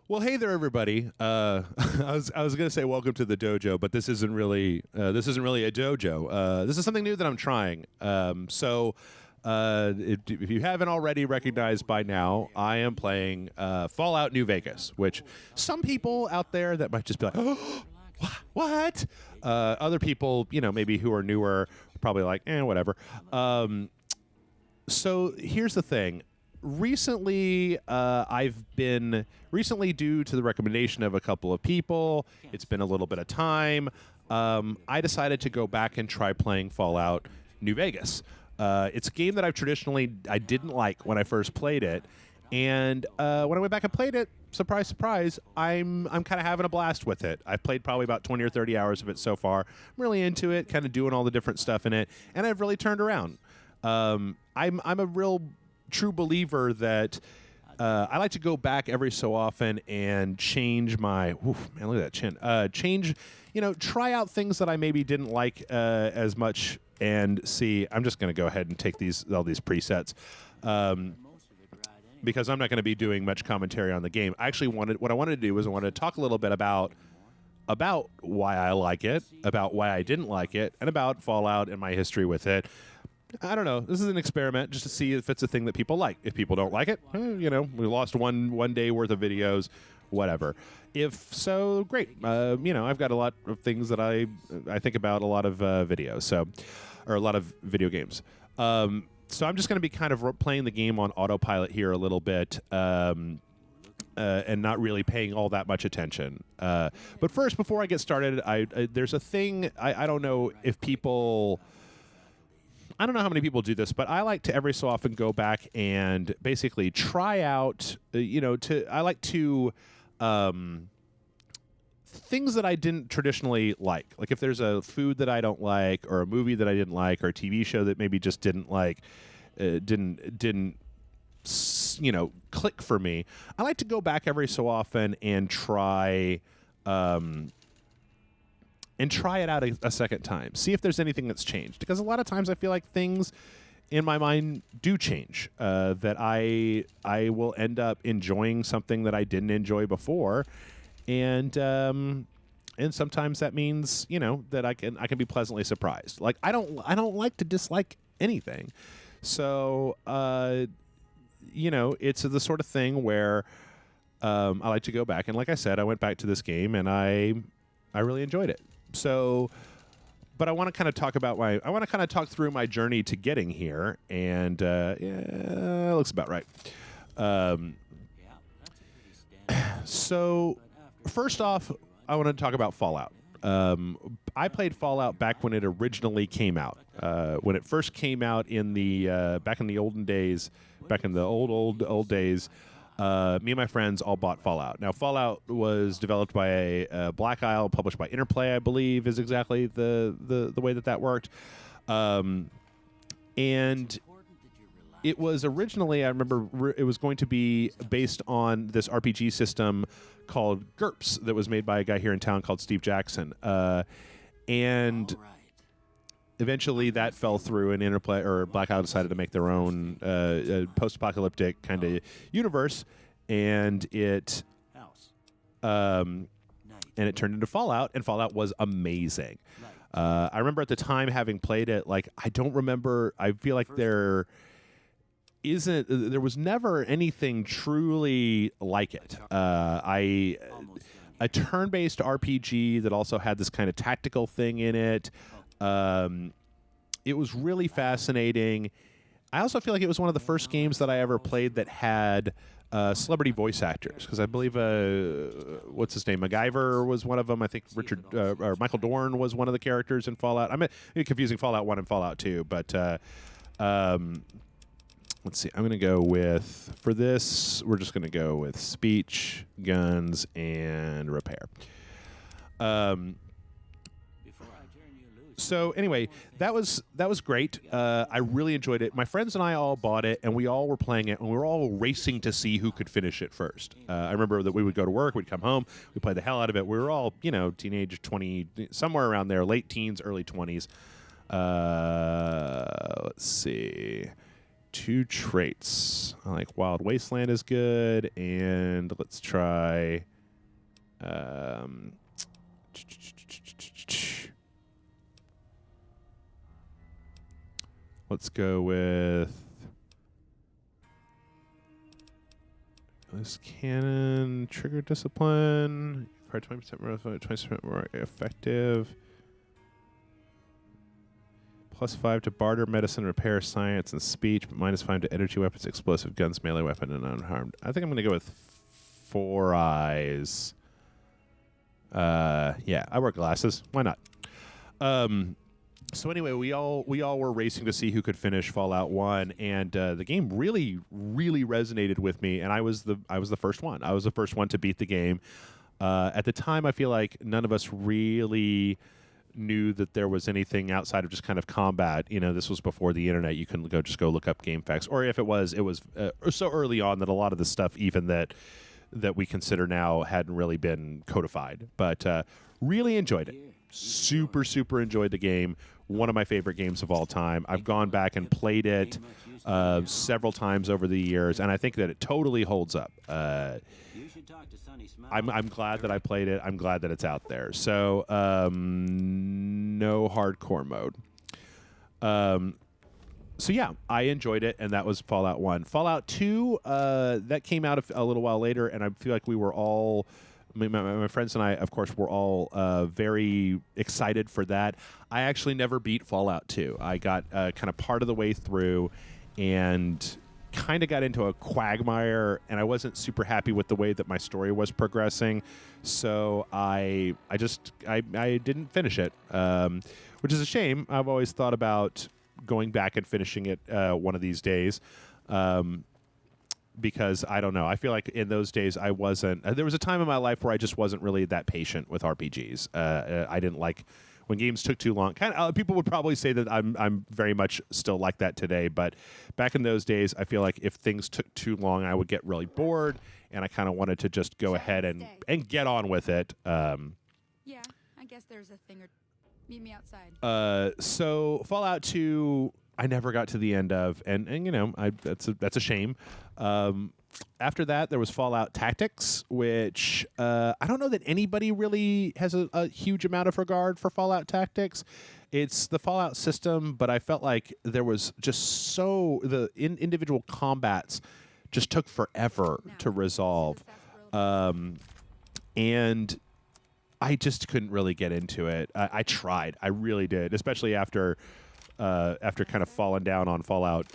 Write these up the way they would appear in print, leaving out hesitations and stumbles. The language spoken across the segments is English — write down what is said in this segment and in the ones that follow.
Well, hey there, everybody. I was going to say welcome to the dojo, but this isn't really a dojo. This is something new that I'm trying. If you haven't already recognized by now, I am playing Fallout New Vegas, which some people out there that might just be like, oh, what? Other people, maybe who are newer, probably like, whatever. So here's the thing. Recently, due to the recommendation of a couple of people, it's been a little bit of time. I decided to go back and try playing Fallout New Vegas. It's a game that I didn't like when I first played it, and when I went back and played it, surprise, surprise, I'm kind of having a blast with it. I've played probably about 20 or 30 hours of it so far. I'm really into it, kind of doing all the different stuff in it, and I've really turned around. I'm a real true believer that I like to go back every so often and change my man, look at that chin. Try out things that I maybe didn't like as much and see. I'm just going to go ahead and take all these presets because I'm not going to be doing much commentary on the game. I actually what I wanted to do was I wanted to talk a little bit about why I like it, about why I didn't like it, and about Fallout and my history with it. I don't know. This is an experiment just to see if it's a thing that people like. If people don't like it, we lost one day worth of videos, whatever. If so, great. I've got a lot of things that I think about a lot of videos, or a lot of video games. So I'm just going to be kind of playing the game on autopilot here a little bit. And not really paying all that much attention. But first, before I get started, there's a thing. I don't know if people. I don't know how many people do this, but I like to every so often go back and basically try out. I like to things that I didn't traditionally like. Like if there's a food that I don't like, or a movie that I didn't like, or a TV show that maybe just didn't like, didn't click for me. I like to go back every so often and try it out a second time. See if there's anything that's changed. Because a lot of times I feel like things in my mind do change. That I will end up enjoying something that I didn't enjoy before, and sometimes that means that I can be pleasantly surprised. Like I don't like to dislike anything. So it's the sort of thing where I like to go back, and like I said, I went back to this game and I really enjoyed it. So, but I want to kind of talk through my journey to getting here, and it looks about right. So, first off, I want to talk about Fallout. I played Fallout back when it originally came out. When it first came out in the back in the olden days, back in the old days. Me and my friends all bought Fallout. Now, Fallout was developed by Black Isle, published by Interplay, I believe, is exactly the way that worked. And it was originally, I remember, it was going to be based on this RPG system called GURPS that was made by a guy here in town called Steve Jackson. And eventually that fell through, and Interplay or Black Isle decided to make their own post-apocalyptic kind of universe, and it turned into Fallout, and Fallout was amazing. I remember at the time having played it, like I don't remember. I feel like there was never anything truly like it. A turn-based RPG that also had this kind of tactical thing in it. It was really fascinating. I also feel like it was one of the first games that I ever played that had celebrity voice actors, because I believe what's his name, MacGyver was one of them. I think or Michael Dorn was one of the characters in Fallout. I'm confusing Fallout 1 and Fallout 2, but let's see. I'm going to go with, for this, we're just going to go with speech, guns, and repair. So anyway, that was great. I really enjoyed it. My friends and I all bought it, and we all were playing it, and we were all racing to see who could finish it first. I remember that we would go to work, we'd come home, we'd play the hell out of it. We were all, teenage, 20, somewhere around there, late teens, early 20s. Let's see. 2 traits. I like Wild Wasteland is good, and let's try. Let's go with this cannon. Trigger discipline. 20% more, 20% more effective. +5 to barter, medicine, repair, science, and speech, but -5 to energy weapons, explosive guns, melee weapon, and unharmed. I think I'm going to go with 4 eyes. Yeah, I wear glasses. Why not? So anyway, we all were racing to see who could finish Fallout 1, and the game really, really resonated with me. And I was the first one. I was the first one to beat the game. At the time, I feel like none of us really knew that there was anything outside of just kind of combat. You know, this was before the internet. You couldn't go look up game facts, or if it was so early on that a lot of the stuff, even that we consider now, hadn't really been codified. But really enjoyed it. Super enjoyed the game. One of my favorite games of all time. I've gone back and played it several times over the years, and I think that it totally holds up. I'm glad that I played it. I'm glad that it's out there. So no hardcore mode. So yeah, I enjoyed it, and that was Fallout 1. Fallout 2, that came out a little while later, and I feel like we were all, my friends and I, of course, were all very excited for that. I actually never beat Fallout 2. I got kind of part of the way through, and kind of got into a quagmire, and I wasn't super happy with the way that my story was progressing, so I didn't finish it, which is a shame. I've always thought about going back and finishing it one of these days, because I don't know. I feel like in those days I wasn't. There was a time in my life where I just wasn't really that patient with RPGs. I didn't like when games took too long. Kind of, people would probably say that I'm very much still like that today. But back in those days, I feel like if things took too long, I would get really bored, and I kind of wanted to just go ahead and get on with it. Yeah, I guess there's a thing or. Meet me outside. So Fallout 2, I never got to the end of, and you know, that's a shame. After that, there was Fallout Tactics, which I don't know that anybody really has a huge amount of regard for Fallout Tactics. It's the Fallout system, but I felt like there was just the individual combats just took forever to resolve, and I just couldn't really get into it. I tried. I really did, especially after kind of falling down on Fallout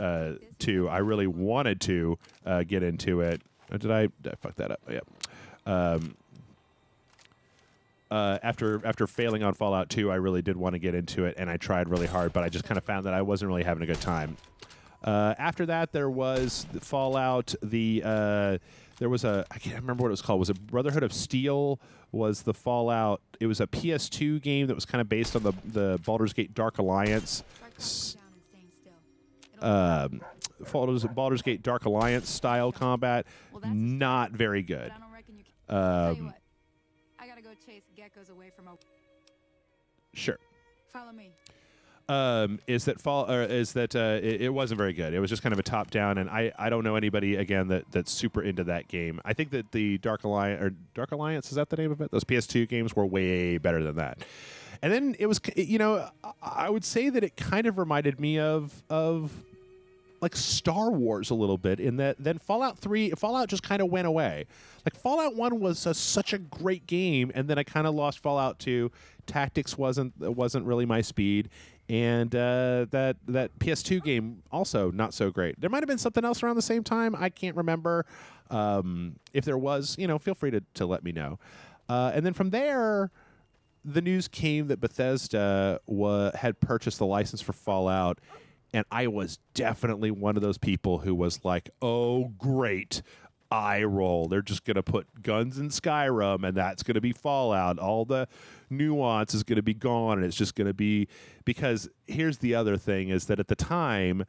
2. I really wanted to get into it. Did I fuck that up? Yeah. After failing on Fallout 2, I really did want to get into it, and I tried really hard, but I just kind of found that I wasn't really having a good time. After that, there was the Fallout. There was I can't remember what it was called. Was it Brotherhood of Steel? Was the Fallout? It was a PS2 game that was kind of based on the Baldur's Gate Dark Alliance. Baldur's Gate Dark Alliance style combat. Not very good. I gotta go chase geckos away from. Sure. Follow me. It wasn't very good. It was just kind of a top down, and I don't know anybody again that's super into that game. I think that the Dark Alliance, is that the name of it? Those PS2 games were way better than that. And then it was, you know, I would say that it kind of reminded me of like Star Wars a little bit, in that then Fallout just kind of went away. Like Fallout 1 was such a great game, and then I kind of lost Fallout 2. Tactics wasn't really my speed. And that PS2 game also not so great. There might have been something else around the same time. I can't remember. If there was, you know, feel free to let me know. And then from there, the news came that Bethesda had purchased the license for Fallout, and I was definitely one of those people who was like, "Oh, great." Eye roll. They're just going to put guns in Skyrim, and that's going to be Fallout. All the nuance is going to be gone, and it's just going to be, because here's the other thing, is that at the time,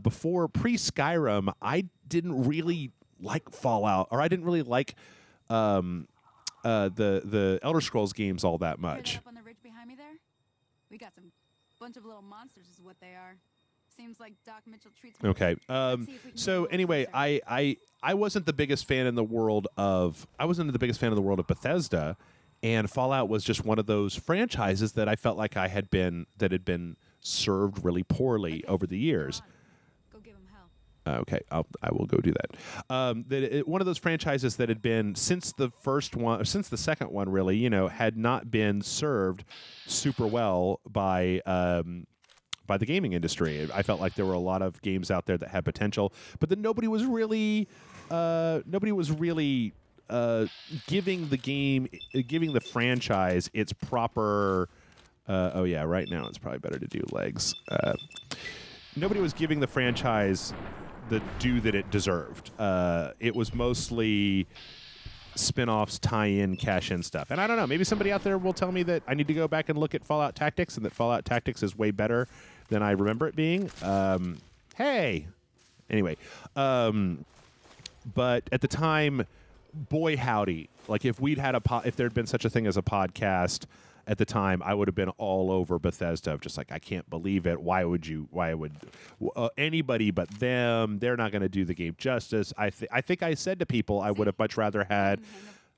before pre-Skyrim, I didn't really like Fallout, or I didn't really like the Elder Scrolls games all that much. Up on the ridge behind me there? We got some bunch of little monsters is what they are. Seems like Doc Mitchell treats me. Okay. Let's see if we can So get a anyway, little closer. I wasn't the biggest fan in the world of Bethesda, and Fallout was just one of those franchises that I felt like had been served really poorly Okay, over the years. Go give him hell. Okay, I will go do that. One of those franchises that had been since the second one, really, had not been served super well by the gaming industry. I felt like there were a lot of games out there that had potential, but then nobody was really giving the franchise its proper. Oh yeah, right now it's probably better to do legs. Nobody was giving the franchise the due that it deserved. It was mostly spin-offs, tie-in, cash-in stuff. And I don't know, maybe somebody out there will tell me that I need to go back and look at Fallout Tactics and that Fallout Tactics is way better than I remember it being. Hey! Anyway. But at the time, boy howdy, like if if there'd been such a thing as a podcast at the time, I would have been all over Bethesda of just like, I can't believe it. Why would anybody but them? They're not going to do the game justice. I think I said to people I would have much rather had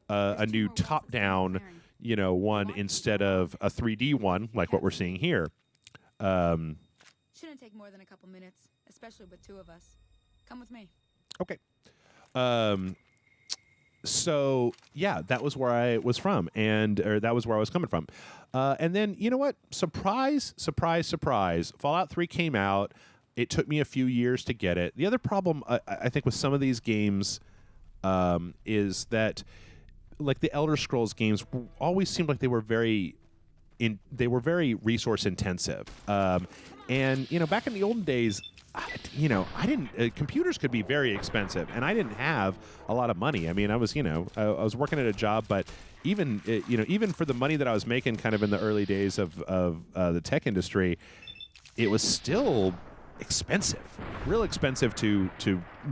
a new top-down, one instead of a 3D one like what we're seeing here. Shouldn't take more than a couple minutes, especially with two of us. Come with me. Okay. So yeah, that was where I was from, or that was where I was coming from. And then you know what? Surprise, surprise, surprise! Fallout 3 came out. It took me a few years to get it. The other problem I think with some of these games is that, like the Elder Scrolls games, always seemed like they were very resource intensive. And back in the olden days, I didn't. Computers could be very expensive, and I didn't have a lot of money. I mean, I was working at a job, but even for the money that I was making, kind of in the early days of the tech industry, it was still expensive, real expensive to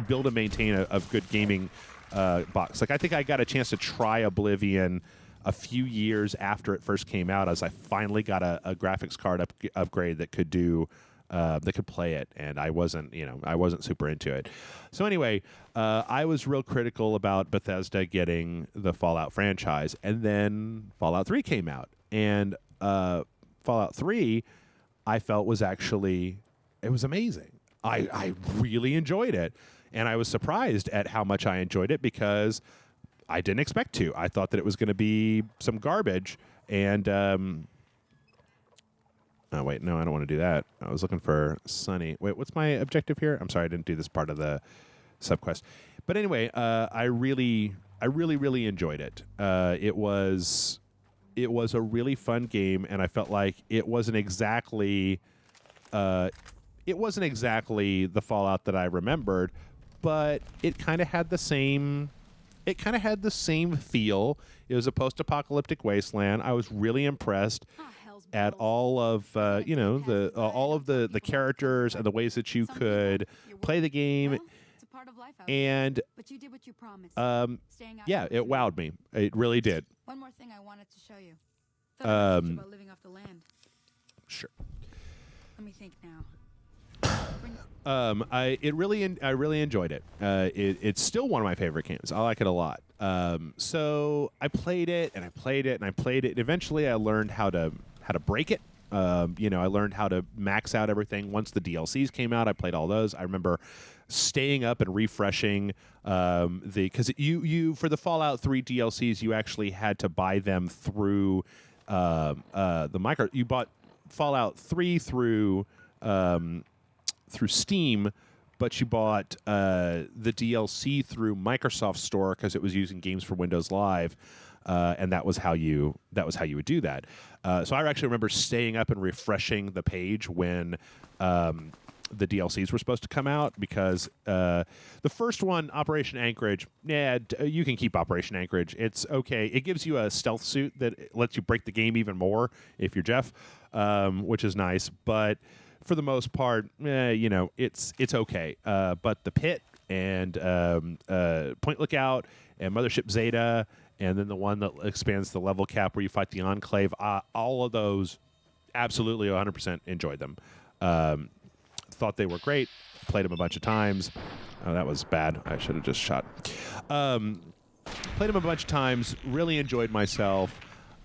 build and maintain a good gaming box. Like I think I got a chance to try Oblivion a few years after it first came out, as I finally got a graphics card upgrade that could do. That could play it, and I wasn't super into it. So anyway, I was real critical about Bethesda getting the Fallout franchise, and then Fallout 3 came out, and Fallout 3, I felt was amazing. I really enjoyed it, and I was surprised at how much I enjoyed it because I didn't expect to. I thought that it was going to be some garbage, and. Oh, wait, no, I don't want to do that. I was looking for Sunny. Wait, what's my objective here? I'm sorry, I didn't do this part of the subquest. But anyway, I really enjoyed it. It was a really fun game, and I felt like it wasn't exactly the Fallout that I remembered, but it kind of had the same. It kind of had the same feel. It was a post-apocalyptic wasteland. I was really impressed at all of all of the characters and the ways that you could play the game, and But you did what you promised. Staying out yeah, it wowed me. It really did. One more thing I wanted to show you. Thought I'd teach you about living off the land. Sure. Let me think now. I really enjoyed it. It's still one of my favorite games. I like it a lot. So I played it and I played it and I played it. Eventually, I learned how to break it. I learned how to max out everything. Once the DLCs came out, I played all those. I remember staying up and refreshing because you for the Fallout 3 DLCs, you actually had to buy them through the micro. You bought Fallout 3 through Steam, but you bought the DLC through Microsoft Store because it was using Games for Windows Live, and that was how you would do that. So I actually remember staying up and refreshing the page when the DLCs were supposed to come out because the first one, Operation Anchorage, you can keep Operation Anchorage. It's okay. It gives you a stealth suit that lets you break the game even more if you're Jeff, which is nice, but for the most part, it's okay. But the Pit and Point Lookout and Mothership Zeta, and then the one that expands the level cap where you fight the Enclave, all of those, absolutely 100% enjoyed them. thought they were great. Played them a bunch of times. Oh, that was bad. I should have just shot. Played them a bunch of times. Really enjoyed myself.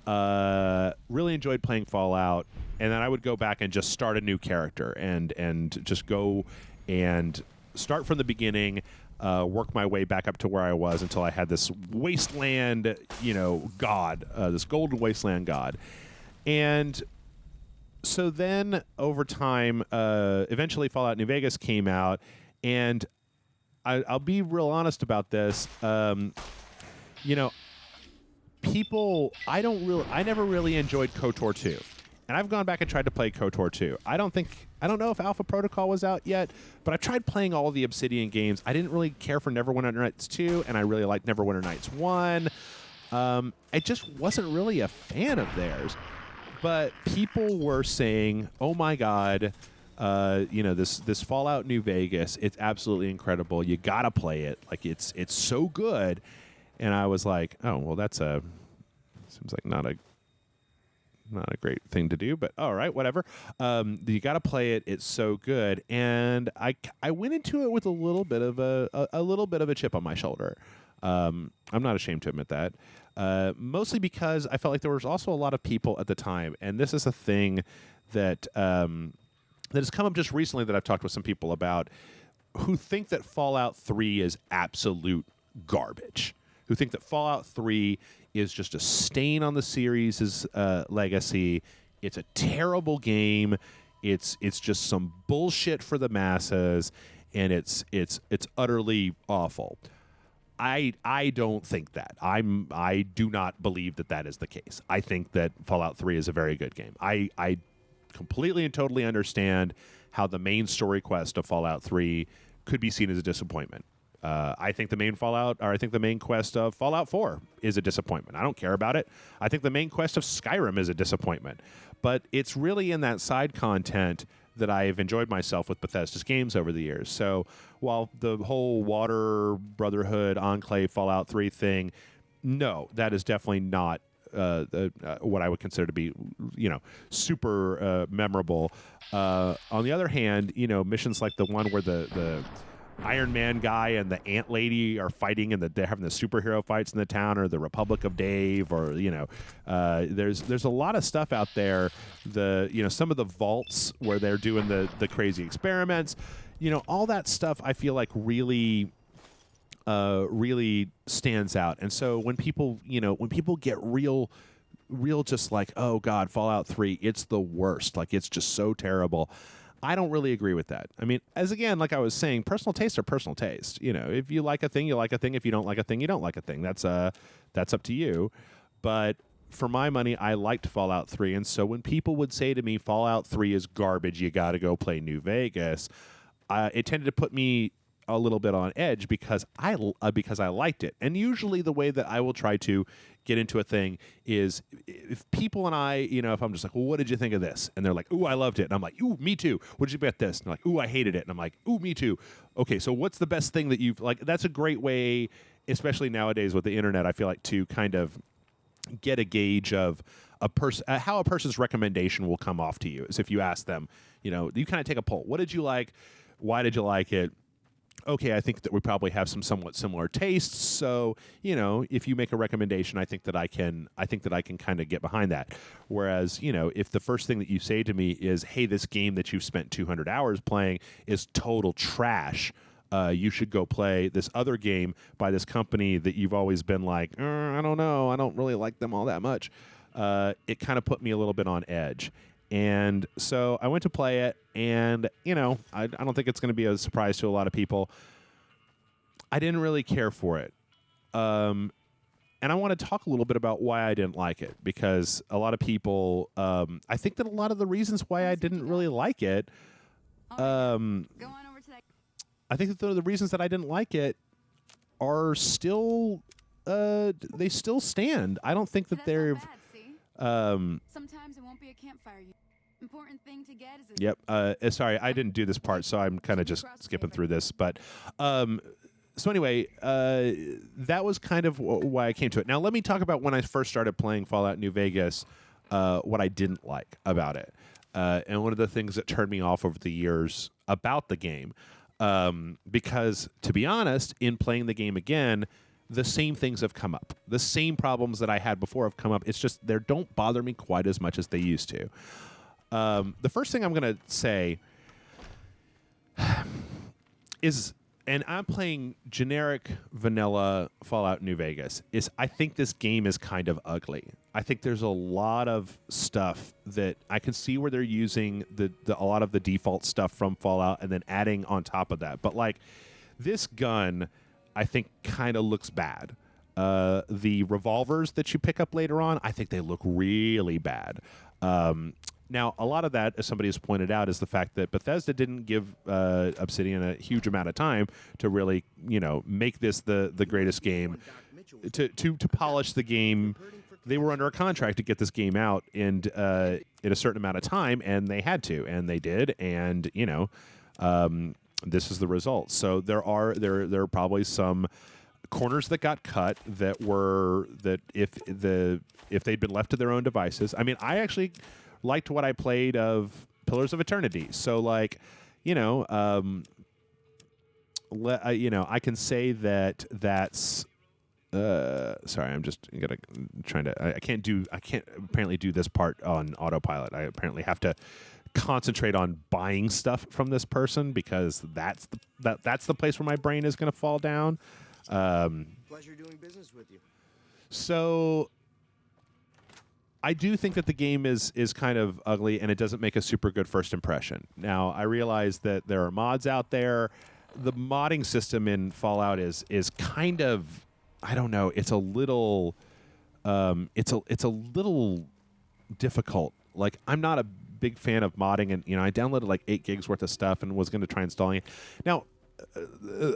Really enjoyed playing Fallout. And then I would go back and just start a new character and just go and start from the beginning, work my way back up to where I was until I had this wasteland, god, this golden wasteland god. And so then over time, eventually Fallout New Vegas came out, and I'll be real honest about this. People, I never really enjoyed KOTOR 2. And I've gone back and tried to play KOTOR 2. I don't know if Alpha Protocol was out yet, but I tried playing all the Obsidian games. I didn't really care for Neverwinter Nights 2, and I really liked Neverwinter Nights 1. I just wasn't really a fan of theirs. But people were saying, oh my God, this Fallout New Vegas, it's absolutely incredible. You got to play it. Like, it's so good. And I was like, oh, well, seems like not a great thing to do, but all right, whatever. You got to play it. It's so good. And I went into it with a little bit of a chip on my shoulder. I'm not ashamed to admit that. Mostly because I felt like there was also a lot of people at the time, and this is a thing that has come up just recently that I've talked with some people about, who think that Fallout 3 is absolute garbage, who think that Fallout 3 is just a stain on the series' legacy. It's a terrible game. It's just some bullshit for the masses, and it's utterly awful. I don't think that. I do not believe that is the case. I think that Fallout 3 is a very good game. I completely and totally understand how the main story quest of Fallout 3 could be seen as a disappointment. I think the main quest of Fallout 4 is a disappointment. I don't care about it. I think the main quest of Skyrim is a disappointment. But it's really in that side content that I've enjoyed myself with Bethesda's games over the years. So while the whole Water Brotherhood Enclave Fallout 3 thing, no, that is definitely not what I would consider to be, super memorable. On the other hand, missions like the one where the Iron Man guy and the Ant Lady are fighting, and they're having the superhero fights in the town, or the Republic of Dave, or there's a lot of stuff out there. Some of the vaults where they're doing the crazy experiments, all that stuff I feel like really stands out. And so when people get real just like, oh God, Fallout 3, it's the worst, like it's just so terrible, I don't really agree with that. I mean, like I was saying, personal tastes are personal taste. If you like a thing, you like a thing. If you don't like a thing, you don't like a thing. That's up to you. But for my money, I liked Fallout 3. And so when people would say to me, Fallout 3 is garbage, you got to go play New Vegas, it tended to put me a little bit on edge because I liked it. And usually the way that I will try to get into a thing is if people and I, if I'm just like, well, what did you think of this? And they're like, ooh, I loved it. And I'm like, ooh, me too. What did you bet this? And they're like, ooh, I hated it. And I'm like, ooh, me too. Okay, so what's the best thing that you've, like, that's a great way, especially nowadays with the internet, I feel like, to kind of get a gauge of how a person's recommendation will come off to you. Is if you ask them, you kind of take a poll. What did you like? Why did you like it? Okay, I think that we probably have some somewhat similar tastes. So, if you make a recommendation, I think that I can kind of get behind that. Whereas, if the first thing that you say to me is, hey, this game that you've spent 200 hours playing is total trash, you should go play this other game by this company that you've always been like, I don't know, I don't really like them all that much. It kind of put me a little bit on edge. And so I went to play it, and, I don't think it's going to be a surprise to a lot of people. I didn't really care for it. And I want to talk a little bit about why I didn't like it, because a lot of people, I think that a lot of the reasons why I didn't really like it, Go on over to that. I think that the reasons that I didn't like it are still, they still stand. I don't think that they're... Sometimes it won't be a campfire. Important thing to get is Yep. Sorry, I didn't do this part, so I'm kind of just skipping through this. But so anyway, that was kind of why I came to it. Now, let me talk about when I first started playing Fallout New Vegas, what I didn't like about it. and one of the things that turned me off over the years about the game. Because, to be honest, in playing the game again, the same things have come up. The same problems that I had before have come up. It's just they don't bother me quite as much as they used to. The first thing I'm going to say is, and I'm playing generic vanilla Fallout New Vegas, is I think this game is kind of ugly. I think there's a lot of stuff that I can see where they're using a lot of the default stuff from Fallout and then adding on top of that. But like this gun, I think kind of looks bad. The revolvers that you pick up later on, I think they look really bad. Now, a lot of that, as somebody has pointed out, is the fact that Bethesda didn't give Obsidian a huge amount of time to really, make this the greatest game, to polish the game. They were under a contract to get this game out in a certain amount of time, and they had to, and they did, and this is the result. So there are probably some corners that got cut that if they'd been left to their own devices. I mean, I actually liked what I played of Pillars of Eternity. So like, I can say that's. Sorry, I'm just trying to. I can't apparently do this part on autopilot. I apparently have to concentrate on buying stuff from this person because that's the place where my brain is going to fall down. Pleasure doing business with you. So I do think that the game is kind of ugly and it doesn't make a super good first impression. Now, I realize that there are mods out there. The modding system in Fallout is kind of, I don't know, it's a little difficult. Like, I'm not a big fan of modding, and I downloaded like 8 gigs worth of stuff and was going to try installing it. Now,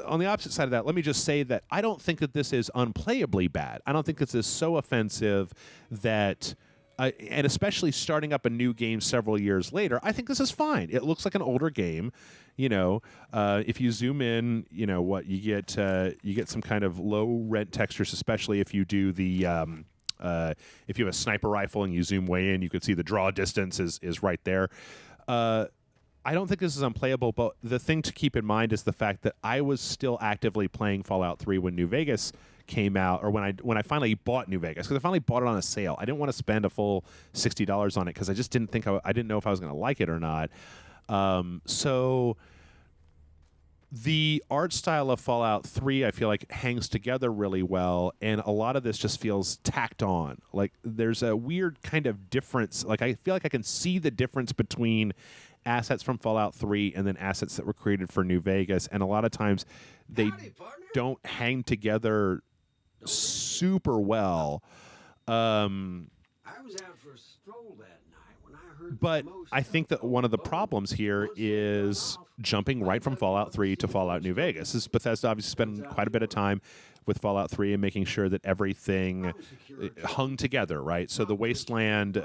on the opposite side of that, let me just say that I don't think that this is unplayably bad. I don't think this is so offensive that, and especially starting up a new game several years later, I think this is fine. It looks like an older game. If you zoom in, what you get some kind of low rent textures, especially if you do the if you have a sniper rifle and you zoom way in, you can see the draw distance is right there. I don't think this is unplayable, but the thing to keep in mind is the fact that I was still actively playing Fallout 3 when New Vegas came out, or when I finally bought New Vegas, because I finally bought it on a sale. I didn't want to spend a full $60 on it because I just didn't think I didn't know if I was going to like it or not. So the art style of Fallout 3, I feel like, hangs together really well, and a lot of this just feels tacked on. Like, there's a weird kind of difference. Like, I feel like I can see the difference between assets from Fallout 3 and then assets that were created for New Vegas, and a lot of times they don't hang together super well. I was out for a stroll that night when I heard. But I think that one of the problems here is jumping right from Fallout 3 to Fallout New Vegas. Bethesda obviously spent quite a bit of time with Fallout 3 and making sure that everything hung together, right? So the wasteland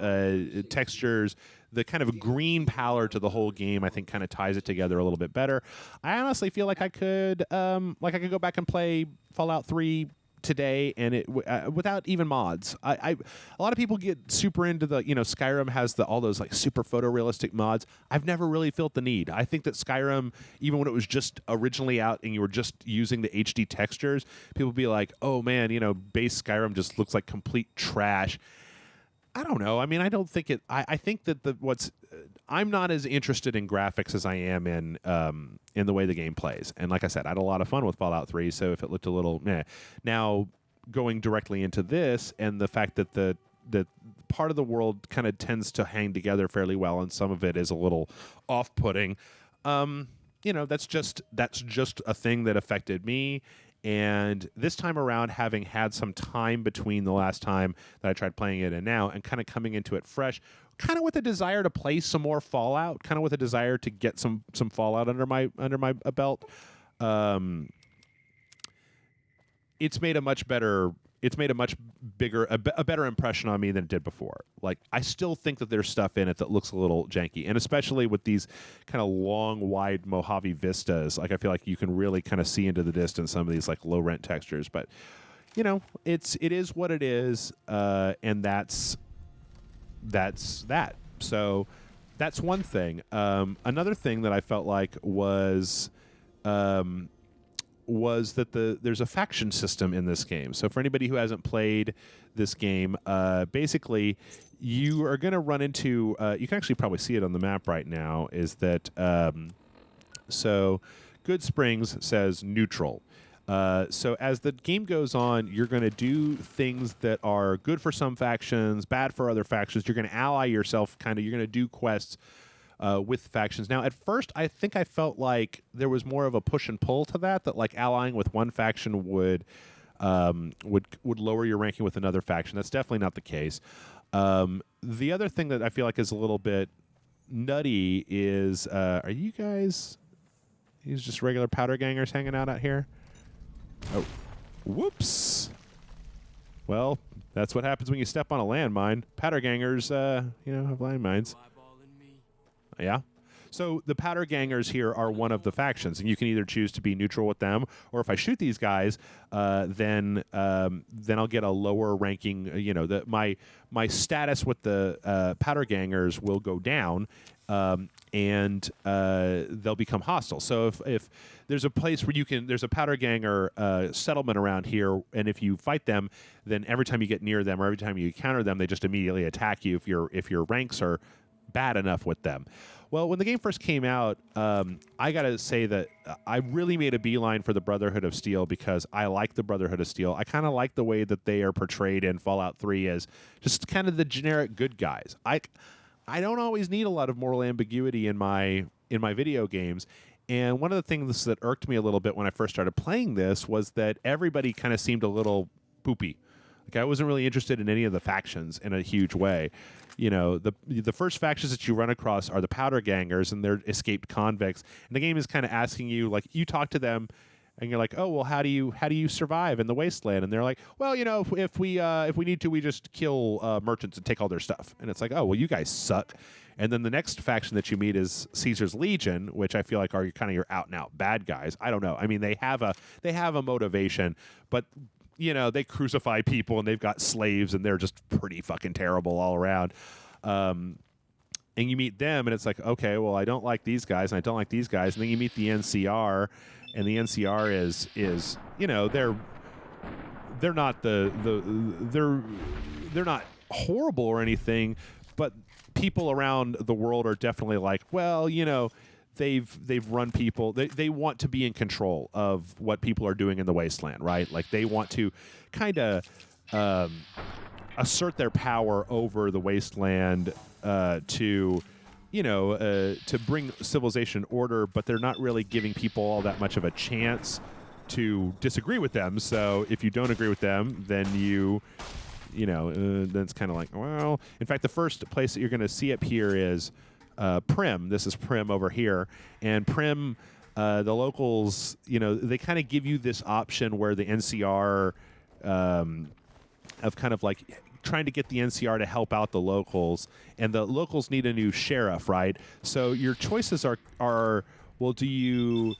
textures, the kind of green pallor to the whole game, I think kind of ties it together a little bit better. I honestly feel like I could go back and play Fallout 3 today and it without even mods. A lot of people get super into the, Skyrim has all those like super photorealistic mods. I've never really felt the need. I think that Skyrim, even when it was just originally out and you were just using the HD textures, people be like, oh man, base Skyrim just looks like complete trash. I don't know. I mean, I don't think it. I think that I'm not as interested in graphics as I am in the way the game plays. And like I said, I had a lot of fun with Fallout 3. So if it looked a little meh, now going directly into this and the fact that the part of the world kind of tends to hang together fairly well, and some of it is a little off-putting. That's just a thing that affected me. And this time around, having had some time between the last time that I tried playing it and now, and kind of coming into it fresh, kind of with a desire to play some more Fallout, kind of with a desire to get some Fallout under my belt, it's made a much bigger, a better impression on me than it did before. Like, I still think that there's stuff in it that looks a little janky, and especially with these kind of long, wide Mojave vistas, like I feel like you can really kind of see into the distance some of these like low rent textures. But it is what it is, and that's that. So that's one thing. Another thing that I felt like was that there's a faction system in this game. So for anybody who hasn't played this game, basically you are going to run into. You can actually probably see it on the map right now. Is that so? Good Springs says neutral. So as the game goes on, you're going to do things that are good for some factions, bad for other factions. You're going to ally yourself, kind of. You're going to do quests with factions. Now, at first, I think I felt like there was more of a push and pull to that. That like allying with one faction would lower your ranking with another faction. That's definitely not the case. The other thing that I feel like is a little bit nutty is, are you guys? These just regular powder gangers hanging out here. Oh, whoops. Well, that's what happens when you step on a landmine. Powder gangers, have landmines. Yeah. So the powder gangers here are one of the factions, and you can either choose to be neutral with them, or if I shoot these guys, then I'll get a lower ranking. My status with the powder gangers will go down, and they'll become hostile. So if there's a place where there's a powder ganger settlement around here, and if you fight them, then every time you get near them or every time you encounter them, they just immediately attack you if your ranks are bad enough with them. Well, when the game first came out, I got to say that I really made a beeline for the Brotherhood of Steel because I like the Brotherhood of Steel. I kind of like the way that they are portrayed in Fallout 3 as just kind of the generic good guys. I don't always need a lot of moral ambiguity in my video games. And one of the things that irked me a little bit when I first started playing this was that everybody kind of seemed a little poopy. Like I wasn't really interested in any of the factions in a huge way. The first factions that you run across are the powder gangers, and they're escaped convicts. And the game is kind of asking you, like, you talk to them, and you're like, oh, well, how do you survive in the wasteland? And they're like, well, if we need to, we just kill merchants and take all their stuff. And it's like, oh, well, you guys suck. And then the next faction that you meet is Caesar's Legion, which I feel like are kind of your out and out bad guys. I don't know. I mean, they have a motivation, but they crucify people and they've got slaves and they're just pretty fucking terrible all around. And you meet them and it's like, okay, well, I don't like these guys and I don't like these guys. And then you meet the NCR, and the NCR is they're not they're not horrible or anything, but people around the world are definitely like, well, they've run people. They want to be in control of what people are doing in the wasteland, right? Like they want to kind of assert their power over the wasteland to bring civilization order, but they're not really giving people all that much of a chance to disagree with them. So if you don't agree with them, then then it's kind of like, well, in fact, the first place that you're going to see up here is Prim. This is Prim over here. And Prim, the locals, they kind of give you this option where the NCR of kind of like trying to get the NCR to help out the locals. And the locals need a new sheriff, right? So your choices are well, do you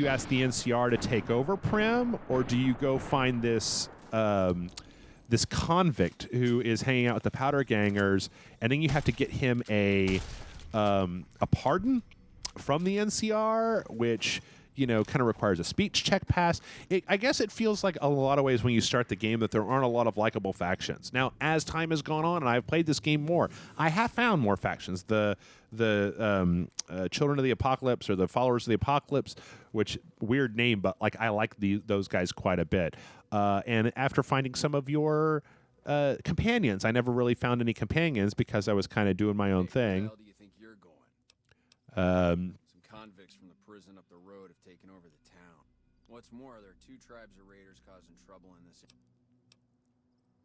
ask the NCR to take over Prim, or do you go find this this convict who is hanging out with the powder gangers, and then you have to get him a pardon from the NCR, which kind of requires a speech check pass. I guess it feels like a lot of ways when you start the game that there aren't a lot of likable factions. Now, as time has gone on and I've played this game more, I have found more factions. The Children of the Apocalypse, or the Followers of the Apocalypse, which weird name, but like I like those guys quite a bit. And after finding some of your companions, I never really found any companions because I was kind of doing my own thing. Where the hell do you think you're going? Some convicts from the prison up the road have taken over the town. What's more, there are 2 tribes of raiders causing trouble in this.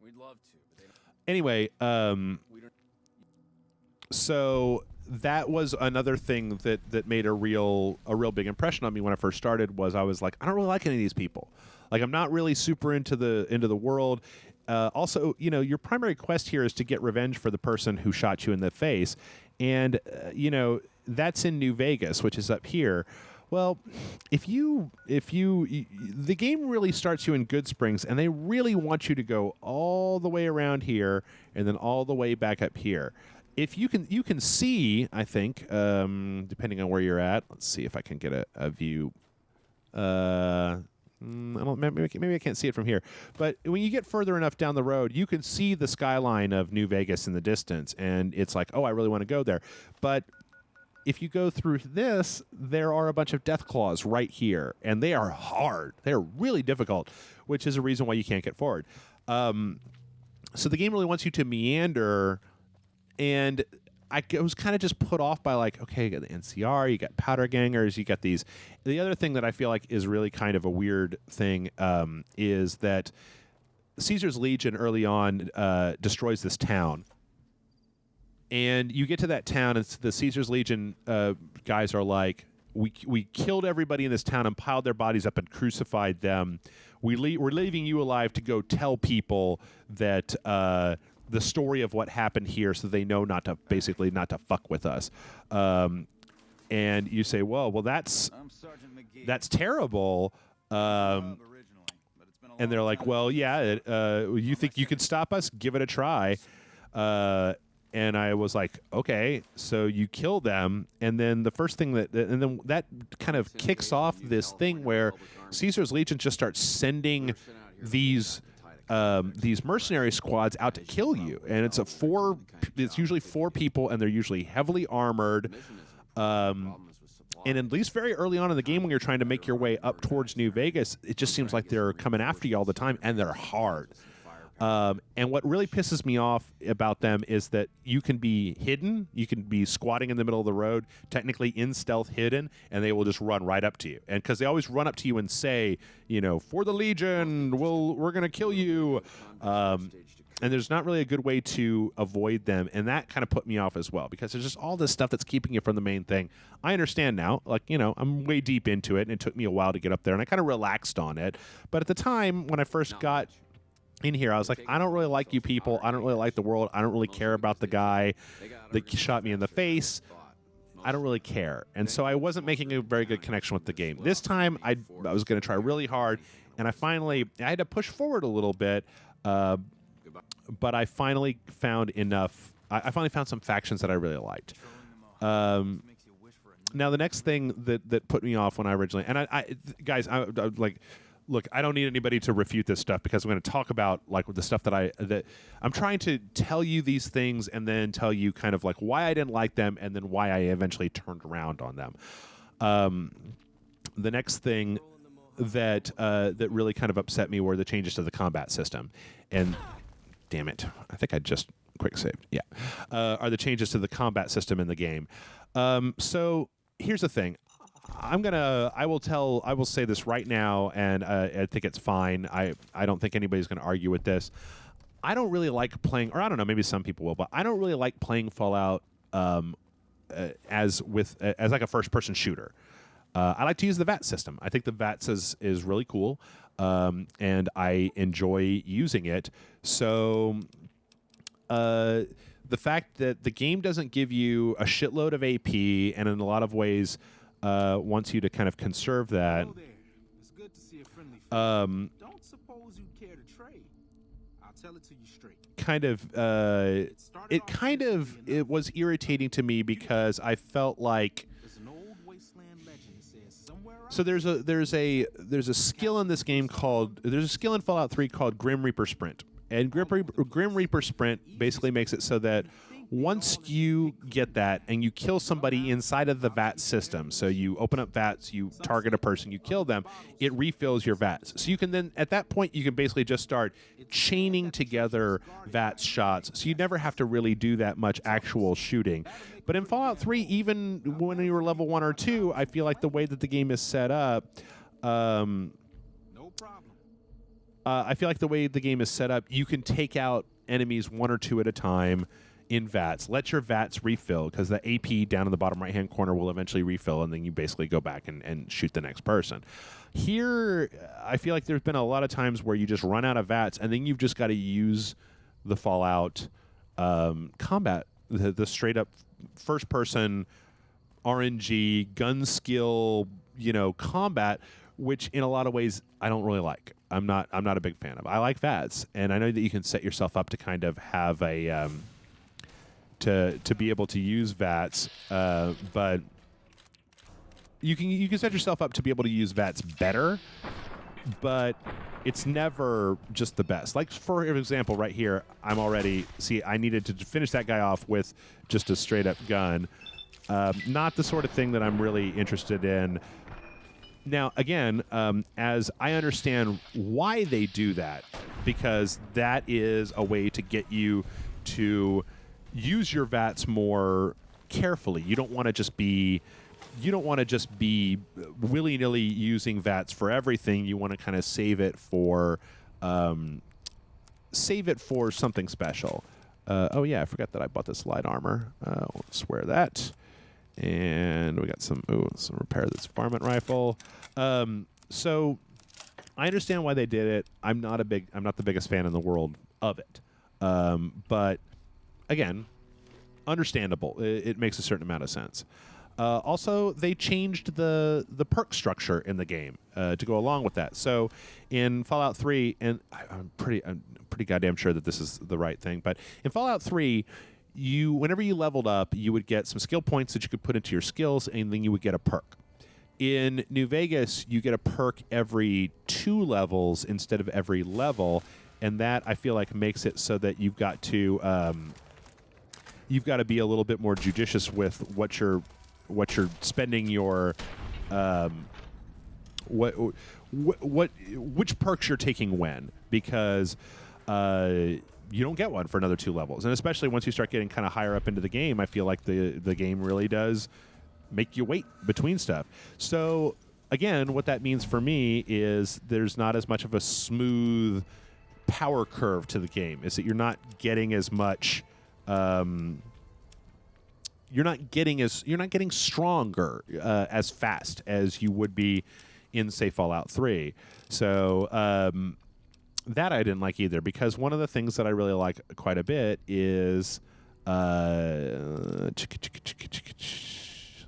We'd love to, but they don't. Anyway, We don't. so that was another thing that made a real big impression on me when I first started. Was I was like, I don't really like any of these people. Like, I'm not really super into the world. Also, your primary quest here is to get revenge for the person who shot you in the face, and that's in New Vegas, which is up here. Well, the game really starts you in Good Springs, and they really want you to go all the way around here and then all the way back up here. if you can see, I think, depending on where you're at. Let's see if I can get a view. Maybe I can't see it from here. But when you get further enough down the road, you can see the skyline of New Vegas in the distance, and it's like, oh, I really want to go there. But if you go through this, there are a bunch of death claws right here, and they are hard. They're really difficult, which is a reason why you can't get forward. So the game really wants you to meander, and I was kind of just put off by, like, okay, you got the NCR, you got powder gangers, you got these. The other thing that I feel like is really kind of a weird thing is that Caesar's Legion early on destroys this town. And you get to that town, and the Caesar's Legion guys are like, we killed everybody in this town and piled their bodies up and crucified them. We're leaving you alive to go tell people that the story of what happened here, so they know not to fuck with us. And you say, well, that's terrible. And they're like, well, yeah, you think you could stop us? Give it a try. And I was like, okay, so you kill them, and then the first thing that kind of kicks off this thing where Caesar's Legion just starts sending these mercenary squads out to kill you, and it's usually 4 people, and they're usually heavily armored. And at least very early on in the game, when you're trying to make your way up towards New Vegas, it just seems like they're coming after you all the time, and they're hard. And what really pisses me off about them is that you can be hidden. You can be squatting in the middle of the road, technically in stealth hidden, and they will just run right up to you. And because they always run up to you and say, for the Legion, we're going to kill you. And there's not really a good way to avoid them. And that kind of put me off as well, because there's just all this stuff that's keeping you from the main thing. I understand now. Like, I'm way deep into it, and it took me a while to get up there, and I kind of relaxed on it. But at the time, when I first got in here, I was like, I don't really like you people. I don't really like the world. I don't really care about the guy that shot me in the face. I don't really care. And so I wasn't making a very good connection with the game. This time, I was going to try really hard, and I had to push forward a little bit, but I finally found enough. I finally found some factions that I really liked. Now, the next thing that put me off when I originally, and guys, I like, look, I don't need anybody to refute this stuff, because I'm going to talk about like the stuff that I'm trying to tell you these things, and then tell you kind of like why I didn't like them, and then why I eventually turned around on them. The next thing that really kind of upset me were the changes to the combat system, and damn it, I think I just quick saved. Yeah, are the changes to the combat system in the game. So here's the thing. I will say this right now, and I think it's fine. I don't think anybody's going to argue with this. I don't really like playing, or I don't know, maybe some people will, but I don't really like playing Fallout as like a first-person shooter. I like to use the VAT system. I think the VATS is really cool, and I enjoy using it. So the fact that the game doesn't give you a shitload of AP, and in a lot of ways wants you to kind of conserve that. It's good to see a friendly face. Don't suppose you care to trade. I'll tell it to you straight. It was irritating to me, because I felt like so there's a skill in this game there's a skill in Fallout 3 called Grim Reaper Sprint. And Grim Reaper Sprint basically makes it so that once you get that and you kill somebody inside of the VAT system, so you open up VATs, you target a person, you kill them, it refills your VATs. So you can then, at that point, you can basically just start chaining together VAT shots, so you never have to really do that much actual shooting. But in Fallout 3, even when you were level 1 or 2, I feel like the way that the game is set up, I feel like the way the game is set up, you can take out enemies 1 or 2 at a time in VATs. Let your VATs refill, because the AP down in the bottom right-hand corner will eventually refill, and then you basically go back and shoot the next person. Here, I feel like there's been a lot of times where you just run out of VATs, and then you've just got to use the Fallout combat, the straight-up first-person RNG, gun skill, combat, which in a lot of ways I don't really like. I'm not a big fan of. I like VATs, and I know that you can set yourself up to kind of have a to be able to use VATS, but you can set yourself up to be able to use VATS better, but it's never just the best. Like, for example, right here, I needed to finish that guy off with just a straight-up gun. Not the sort of thing that I'm really interested in. Now, again, as I understand why they do that, because that is a way to get you to use your VATS more carefully. You don't want to just be willy-nilly using VATS for everything. You want to kind of save it for something special. Oh yeah, I forgot that I bought this light armor. Let's wear that. And we got some repair this varmint rifle. So I understand why they did it. I'm not the biggest fan in the world of it. But again, understandable. It makes a certain amount of sense. Also, they changed the perk structure in the game to go along with that. So in Fallout 3, and I'm pretty goddamn sure that this is the right thing, but in Fallout 3, whenever you leveled up, you would get some skill points that you could put into your skills, and then you would get a perk. In New Vegas, you get a perk every 2 levels instead of every level, and that, I feel like, makes it so that you've got to be a little bit more judicious with what you're spending your which perks you're taking when, because you don't get one for another 2 levels. And especially once you start getting kind of higher up into the game, I feel like the game really does make you wait between stuff. So again, what that means for me is there's not as much of a smooth power curve to the game. Is that you're not getting as much you're not getting stronger as fast as you would be in, say, Fallout 3. So that I didn't like either, because one of the things that I really like quite a bit is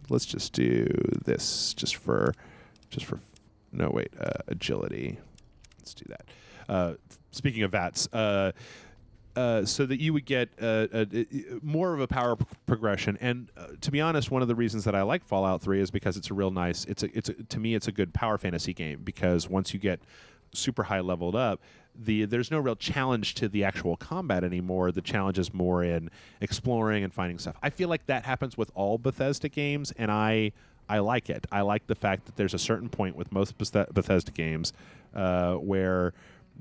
let's just do this just for agility. Let's do that. Speaking of VATS, so that you would get more of a power progression. And to be honest, one of the reasons that I like Fallout 3 is because it's a real nice. To me, it's a good power fantasy game, because once you get super high leveled up, there's no real challenge to the actual combat anymore. The challenge is more in exploring and finding stuff. I feel like that happens with all Bethesda games, and I like it. I like the fact that there's a certain point with most Bethesda games where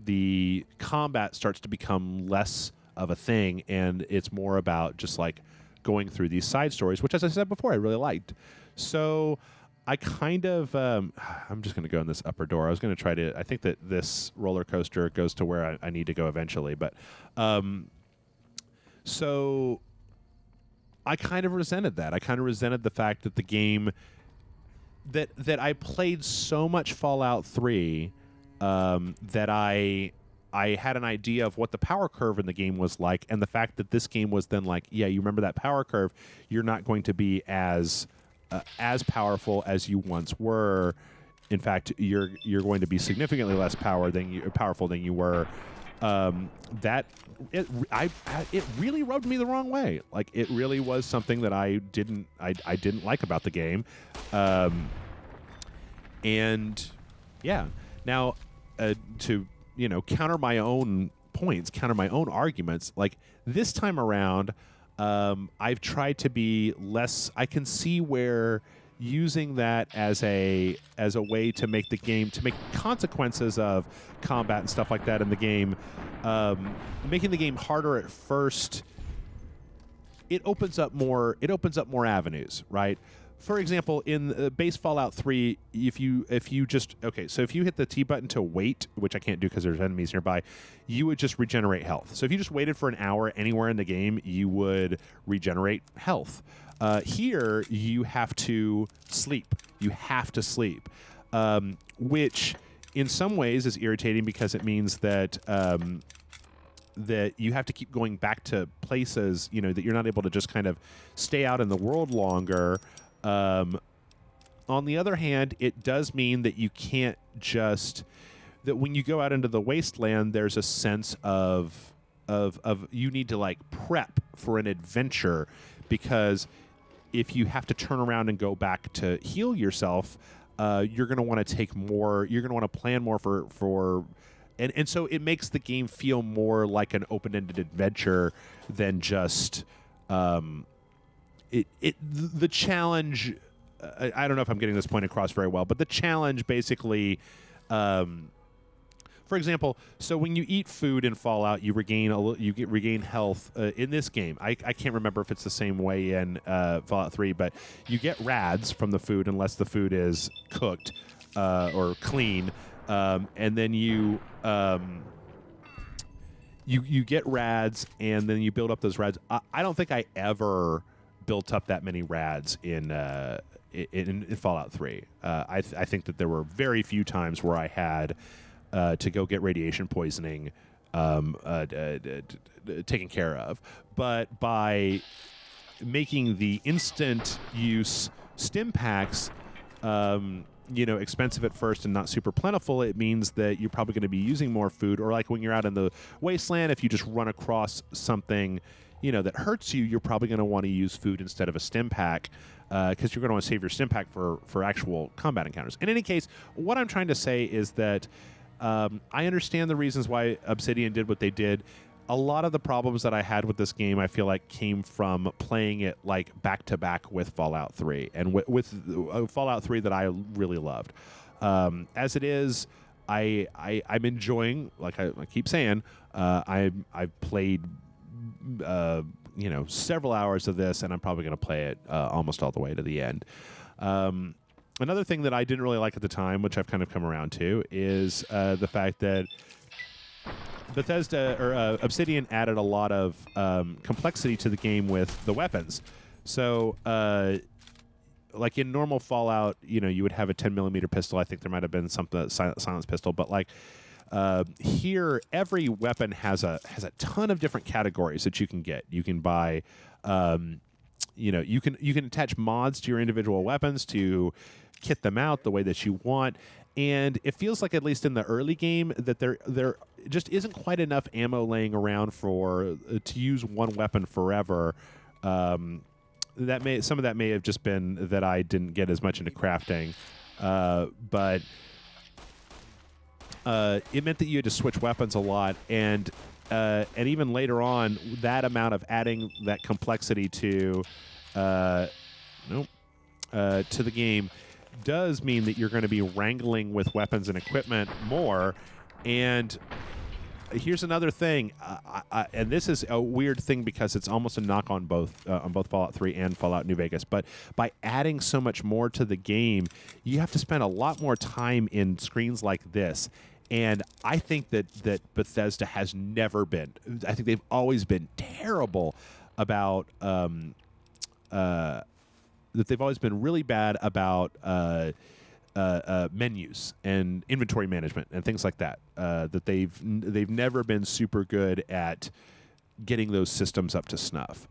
the combat starts to become less of a thing, and it's more about just like going through these side stories, which, as I said before, I really liked. So I kind of I'm just going to go in this upper door. I was going to try to, I think that this roller coaster goes to where I need to go eventually, but so I kind of resented that. I kind of resented the fact that the game that I played so much Fallout 3 that I had an idea of what the power curve in the game was like, and the fact that this game was then like, yeah, you remember that power curve, you're not going to be as powerful as you once were. In fact, you're going to be significantly less powerful than you were. It really rubbed me the wrong way. Like, it really was something that I didn't like about the game. And yeah, now to counter my own points, counter my own arguments, like this time around, I've tried to be less. I can see where using that as a way to make the game, to make consequences of combat and stuff like that in the game, making the game harder at first, it opens up more avenues, right? For example, in base Fallout 3, if you hit the T button to wait, which I can't do because there's enemies nearby, you would just regenerate health. So if you just waited for an hour anywhere in the game, you would regenerate health. Here, you have to sleep. You have to sleep, which in some ways is irritating because it means that that you have to keep going back to places, that you're not able to just kind of stay out in the world longer. On the other hand, it does mean that you can't that when you go out into the wasteland, there's a sense of of you need to like prep for an adventure, because if you have to turn around and go back to heal yourself, you're going to want to take more. You're going to want to plan more for. And so it makes the game feel more like an open-ended adventure than just the challenge. I don't know if I'm getting this point across very well, but the challenge basically, for example, so when you eat food in Fallout, you regain health. In this game, I can't remember if it's the same way in Fallout 3, but you get rads from the food unless the food is cooked or clean. And then you get rads, and then you build up those rads. I don't think I ever built up that many rads in Fallout 3. I think that there were very few times where I had to go get radiation poisoning taken care of. But by making the instant use stim packs expensive at first and not super plentiful, it means that you're probably going to be using more food. Or like when you're out in the wasteland, if you just run across something, that hurts you, you're probably going to want to use food instead of a stim pack, because you're going to want to save your stim pack for actual combat encounters. In any case, what I'm trying to say is that I understand the reasons why Obsidian did what they did. A lot of the problems that I had with this game, I feel like, came from playing it like back to back with Fallout 3 and with Fallout 3 that I really loved. As it is, I'm enjoying, like I keep saying, I've played several hours of this, and I'm probably going to play it almost all the way to the end. Another thing that I didn't really like at the time, which I've kind of come around to, is the fact that Bethesda or Obsidian added a lot of complexity to the game with the weapons. So, like in normal Fallout, you would have a 10mm pistol. I think there might have been something silence pistol, but like here, every weapon has a ton of different categories that you can get. You can buy, you can attach mods to your individual weapons to kit them out the way that you want. And it feels like, at least in the early game, that there just isn't quite enough ammo laying around to use one weapon forever. Some of that may have just been that I didn't get as much into crafting, but it meant that you had to switch weapons a lot, and even later on, that amount of adding that complexity to the game does mean that you're going to be wrangling with weapons and equipment more. And here's another thing, and this is a weird thing because it's almost a knock on both Fallout 3 and Fallout New Vegas. But by adding so much more to the game, you have to spend a lot more time in screens like this. And I think that Bethesda has never been. I think they've always been terrible about. That they've always been really bad about menus and inventory management and things like that. That they've never been super good at getting those systems up to snuff.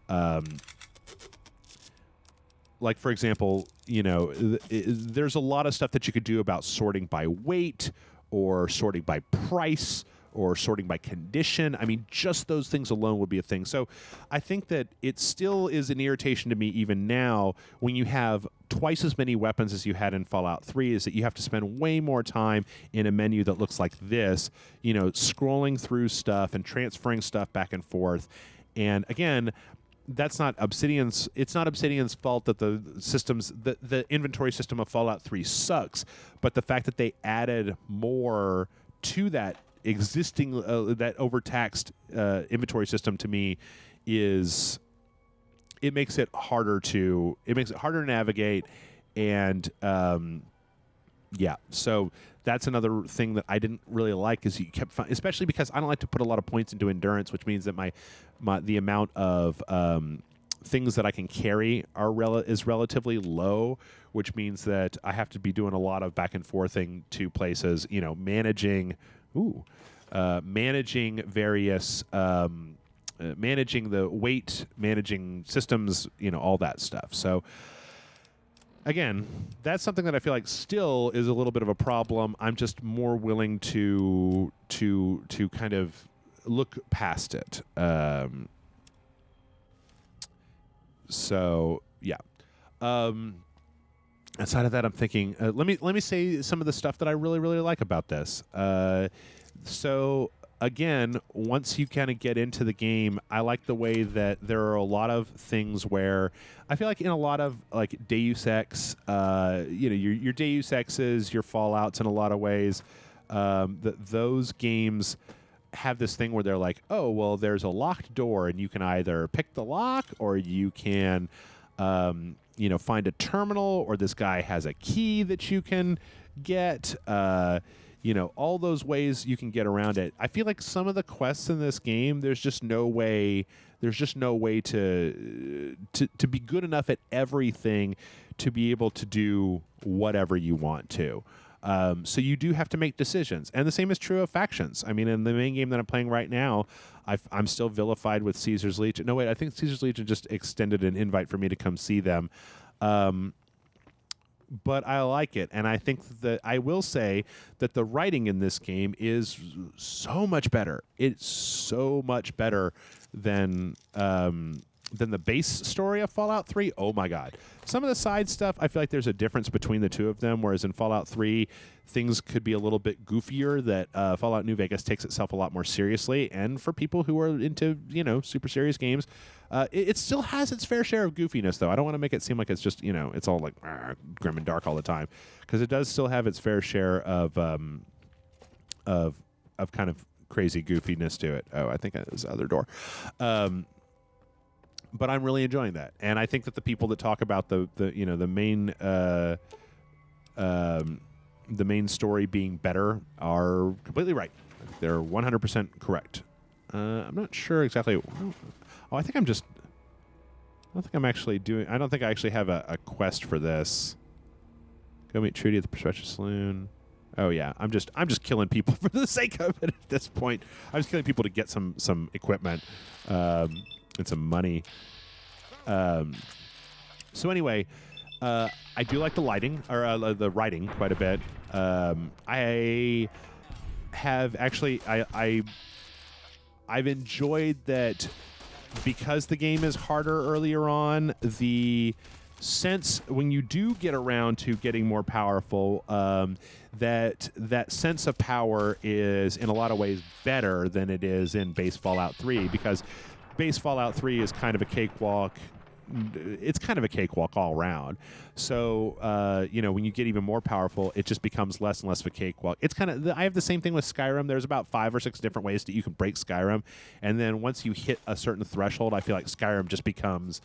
Like, for example, there's a lot of stuff that you could do about sorting by weight or sorting by price or sorting by condition. I mean, just those things alone would be a thing. So I think that it still is an irritation to me even now when you have twice as many weapons as you had in Fallout 3, is that you have to spend way more time in a menu that looks like this, scrolling through stuff and transferring stuff back and forth. And again, it's not Obsidian's fault that the inventory system of Fallout 3 sucks, but the fact that they added more to that existing that overtaxed inventory system, to me, it makes it harder to navigate. And so that's another thing that I didn't really like, is you kept especially because I don't like to put a lot of points into endurance, which means that the amount of things that I can carry is relatively low, which means that I have to be doing a lot of back and forthing to places, managing various, managing the weight, managing systems, all that stuff. So again, that's something that I feel like still is a little bit of a problem. I'm just more willing to kind of look past it. So yeah. Outside of that, I'm thinking. Let me say some of the stuff that I really like about this. So again, once you kind of get into the game, I like the way that there are a lot of things where I feel like in a lot of like Deus Ex, your Deus Exes, your Fallouts in a lot of ways, those games have this thing where they're like, oh, well, there's a locked door and you can either pick the lock or you can, find a terminal, or this guy has a key that you can get. All those ways you can get around it. I feel like some of the quests in this game, there's just no way to be good enough at everything to be able to do whatever you want to. So you do have to make decisions. And the same is true of factions. I mean, in the main game that I'm playing right now, I'm still vilified with Caesar's Legion. No, wait, I think Caesar's Legion just extended an invite for me to come see them. But I like it, and I think that I will say that the writing in this game is so much better. It's so much better than the base story of Fallout 3. Oh my God. Some of the side stuff, I feel like there's a difference between the two of them, whereas in Fallout 3, things could be a little bit goofier, that Fallout New Vegas takes itself a lot more seriously, and for people who are into, super serious games, it still has its fair share of goofiness, though. I don't want to make it seem like it's just, it's all like grim and dark all the time, because it does still have its fair share of kind of crazy goofiness to it. Oh, I think that was the other door. But I'm really enjoying that, and I think that the people that talk about the main story being better are completely right. They're 100% correct. I'm not sure exactly. Oh, I think I don't think I actually have a quest for this. Go meet Trudy at the Perpetual Saloon. Oh yeah, I'm just killing people for the sake of it at this point. I'm just killing people to get some equipment and some money. So anyway, I do like the lighting or the writing quite a bit. I have actually I've enjoyed that. Because the game is harder earlier on, the sense when you do get around to getting more powerful, that sense of power is in a lot of ways better than it is in base Fallout 3, because base Fallout 3 is kind of a cakewalk. It's kind of a cakewalk all around. So, when you get even more powerful, it just becomes less and less of a cakewalk. It's kind of, I have the same thing with Skyrim. There's about 5 or 6 different ways that you can break Skyrim. And then once you hit a certain threshold, I feel like Skyrim just becomes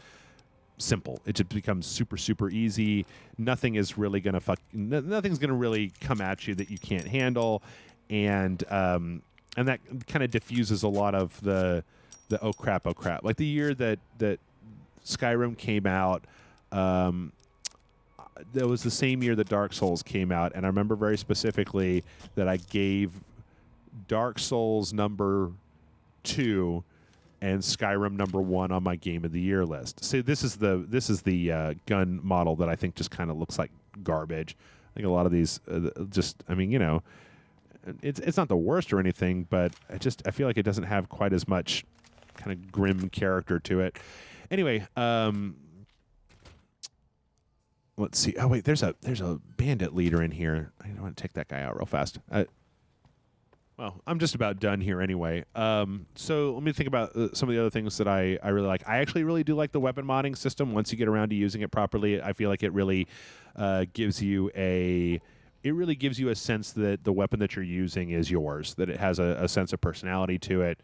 simple. It just becomes super, super easy. Nothing is really going to nothing's going to really come at you that you can't handle. And that kind of diffuses a lot of the oh crap. Like the year that Skyrim came out, that was the same year that Dark Souls came out, and I remember very specifically that I gave Dark Souls number 2 and Skyrim number 1 on my Game of the Year list. So this is the gun model that I think just kind of looks like garbage. I think a lot of these it's not the worst or anything, but I feel like it doesn't have quite as much kind of grim character to it. Anyway, let's see. Oh wait, there's a bandit leader in here. I want to take that guy out real fast. Well, I'm just about done here anyway. So let me think about some of the other things that I really like. I actually really do like the weapon modding system. Once you get around to using it properly, I feel like it really gives you a sense that the weapon that you're using is yours, that it has a sense of personality to it.